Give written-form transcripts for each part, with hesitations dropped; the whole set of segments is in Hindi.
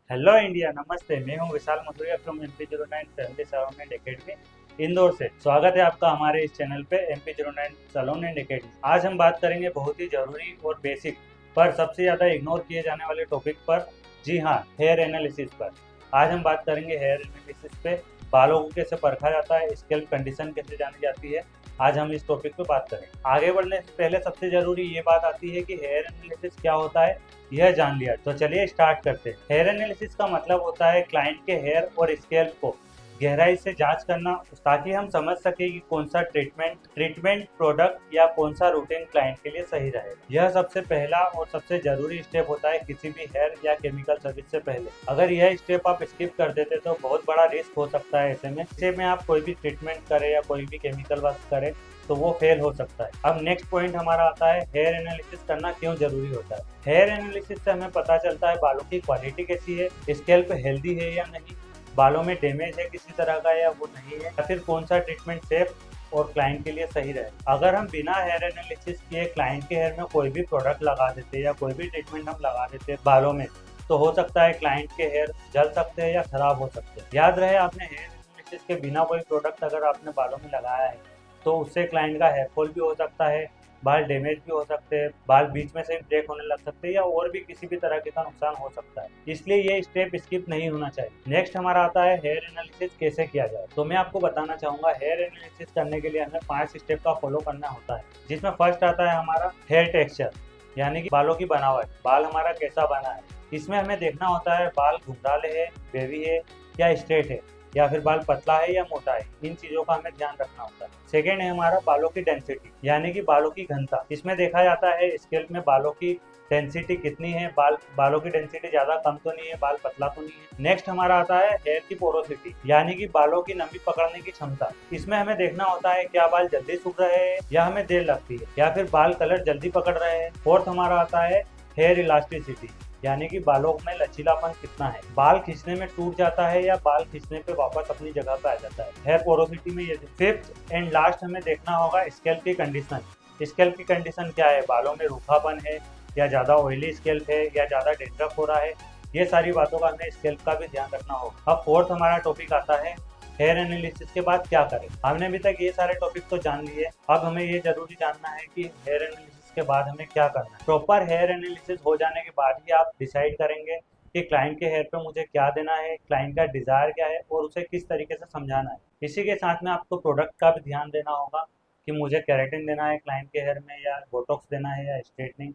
हेलो इंडिया, नमस्ते। मैं हूं Vishal Mathuria from MP09 family salon and academy Indore से। स्वागत है आपका हमारे इस चैनल पे MP09 सैलून एंड एकेडमी। आज हम बात करेंगे बहुत ही जरूरी और बेसिक पर सबसे ज़्यादा इग्नोर किए जाने वाले टॉपिक पर। जी हाँ, हेयर एनालिसिस पर। आज हम बात करेंगे हेयर एनालिसिस पे। बालों को कैसे परखा जाता है, स्कैल्प कंडीशन कैसे जानी जाती है, आज हम इस टॉपिक पे बात करेंगे। आगे बढ़ने से पहले सबसे जरूरी ये बात आती है कि हेयर एनालिसिस क्या होता है, यह जान लिया तो चलिए स्टार्ट करते हैं। हेयर एनालिसिस का मतलब होता है क्लाइंट के हेयर और स्कैल्प को गहराई से जांच करना, ताकि हम समझ सके कि कौन सा ट्रीटमेंट प्रोडक्ट या कौन सा रूटीन क्लाइंट के लिए सही रहेगा। यह सबसे पहला और सबसे जरूरी स्टेप होता है किसी भी हेयर या केमिकल सर्विस से पहले। अगर यह स्टेप आप स्किप कर देते तो बहुत बड़ा रिस्क हो सकता है। ऐसे में आप कोई भी ट्रीटमेंट करें या कोई भी केमिकल वर्क करें तो वो फेल हो सकता है। अब नेक्स्ट पॉइंट हमारा आता है हेयर एनालिसिस करना क्यों जरूरी होता है। हेयर एनालिसिस से हमें पता चलता है बालों की क्वालिटी कैसी है, स्कैल्प हेल्दी है या नहीं, बालों में डैमेज है किसी तरह का या वो नहीं है, या फिर कौन सा ट्रीटमेंट सेफ और क्लाइंट के लिए सही रहे। अगर हम बिना हेयर एनालिसिस किए क्लाइंट के हेयर में कोई भी प्रोडक्ट लगा देते या कोई भी ट्रीटमेंट हम लगा देते बालों में, तो हो सकता है क्लाइंट के हेयर जल सकते हैं या खराब हो सकते हैं। याद रहे, आपने हेयर एनालिसिस के बिना कोई प्रोडक्ट अगर आपने बालों में लगाया है तो उससे क्लाइंट का हेयर फॉल भी हो सकता है, बाल डैमेज भी हो सकते हैं, बाल बीच में से ब्रेक होने लग सकते हैं या और भी किसी भी तरह का नुकसान हो सकता है। इसलिए ये स्टेप स्किप नहीं होना चाहिए। नेक्स्ट हमारा आता है हेयर एनालिसिस कैसे किया जाए। तो मैं आपको बताना चाहूंगा हेयर एनालिसिस करने के लिए हमें 5 स्टेप का फॉलो करना होता है, जिसमें फर्स्ट आता है हमारा हेयर टेक्सचर, यानी कि बालों की बनावट, बाल हमारा कैसा बना है। इसमें हमें देखना होता है बाल घुंघराले है, वेवी है या स्ट्रेट है, या फिर बाल पतला है या मोटा है। इन चीजों का हमें ध्यान रखना होता है। सेकेंड है हमारा बालों की डेंसिटी, यानी कि बालों की घनता। इसमें देखा जाता है स्कैल्प में बालों की डेंसिटी कितनी है, बालों की डेंसिटी ज्यादा कम तो नहीं है, बाल पतला तो नहीं है। नेक्स्ट हमारा आता है हेयर की पोरोसिटी, यानी कि बालों की नमी पकड़ने की क्षमता। इसमें हमें देखना होता है क्या बाल जल्दी सूख रहे हैं या हमें देर लगती है, या फिर बाल कलर जल्दी पकड़ रहे हैं। फोर्थ हमारा आता है हेयर इलास्टिसिटी, यानी कि बालों में लचीलापन कितना है, बाल खींचने में टूट जाता है या बाल खींचने पे वापस अपनी जगह पे आ जाता है। हेयर पोरोसिटी में ये। फिफ्थ एंड लास्ट हमें देखना होगा स्कैल्प की कंडीशन। स्कैल्प की कंडीशन क्या है, बालों में रूखापन है या ज्यादा ऑयली स्कैल्प है या ज्यादा डेंड्रफ हो रहा है। ये सारी बातों का हमें स्कैल्प का भी ध्यान रखना होगा। अब फोर्थ हमारा टॉपिक आता है हेयर एनालिसिस के बाद क्या करें। हमने अभी तक ये सारे टॉपिक तो जान लिए, अब हमें ये जरूरी जानना है कि हेयर एनालिसिस के बाद हमें क्या करना है। प्रॉपर हेयर एनालिसिस हो जाने के बाद ही आप डिसाइड करेंगे कि क्लाइंट के हेयर पे मुझे क्या देना है, क्लाइंट का डिजायर क्या है और उसे किस तरीके से समझाना है। इसी के साथ में आपको प्रोडक्ट का भी ध्यान देना होगा कि मुझे केराटिन देना है क्लाइंट के हेयर में, या बोटॉक्स देना है, या स्ट्रेटनिंग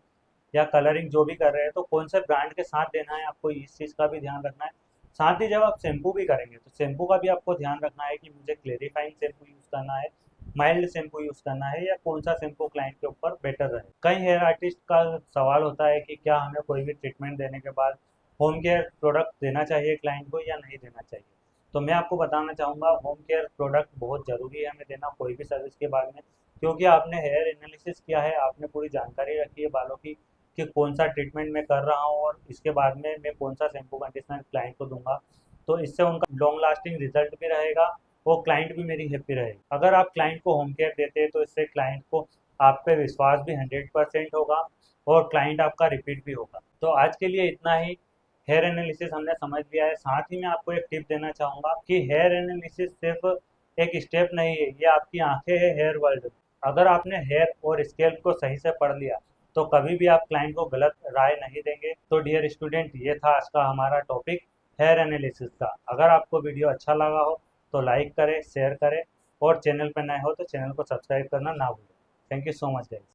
या कलरिंग जो भी कर रहे हैं तो कौन से ब्रांड के साथ देना है, आपको इस चीज़ का भी ध्यान रखना है। साथ ही जब आप शैम्पू भी करेंगे तो शैम्पू का भी आपको ध्यान रखना है कि मुझे क्लेरिफाइंग शैम्पू यूज़ करना है, माइल्ड शैम्पू यूज़ करना है, या कौन सा शैम्पू क्लाइंट के ऊपर बेटर रहे। कई हेयर आर्टिस्ट का सवाल होता है कि क्या हमें कोई भी ट्रीटमेंट देने के बाद होम केयर प्रोडक्ट देना चाहिए क्लाइंट को या नहीं देना चाहिए। तो मैं आपको बताना चाहूँगा होम केयर प्रोडक्ट बहुत ज़रूरी है हमें देना कोई भी सर्विस के बारे में, क्योंकि आपने हेयर एनालिसिस किया है, आपने पूरी जानकारी रखी है बालों की कि कौन सा ट्रीटमेंट मैं कर रहा हूँ और इसके बाद में मैं कौन सा शैम्पू कंडीशनर क्लाइंट को दूंगा। तो इससे उनका लॉन्ग लास्टिंग रिजल्ट भी रहेगा और क्लाइंट भी मेरी हैप्पी रहेगी। अगर आप क्लाइंट को होम केयर देते हैं तो इससे क्लाइंट को आप पे विश्वास भी 100% होगा और क्लाइंट आपका रिपीट भी होगा। तो आज के लिए इतना ही। हेयर एनालिसिस हमने समझ लिया है। साथ ही मैं आपको एक टिप देना चाहूँगा कि हेयर एनालिसिस सिर्फ एक स्टेप नहीं है, ये आपकी आंखें है हेयर वर्ल्ड। अगर आपने हेयर और स्कैल्प को सही से पढ़ लिया तो कभी भी आप क्लाइंट को गलत राय नहीं देंगे। तो डियर स्टूडेंट, ये था आज का हमारा टॉपिक हेयर एनालिसिस का। अगर आपको वीडियो अच्छा लगा हो तो लाइक करें, शेयर करें और चैनल पर नए हो तो चैनल को सब्सक्राइब करना ना भूलें। Thank you so much guys.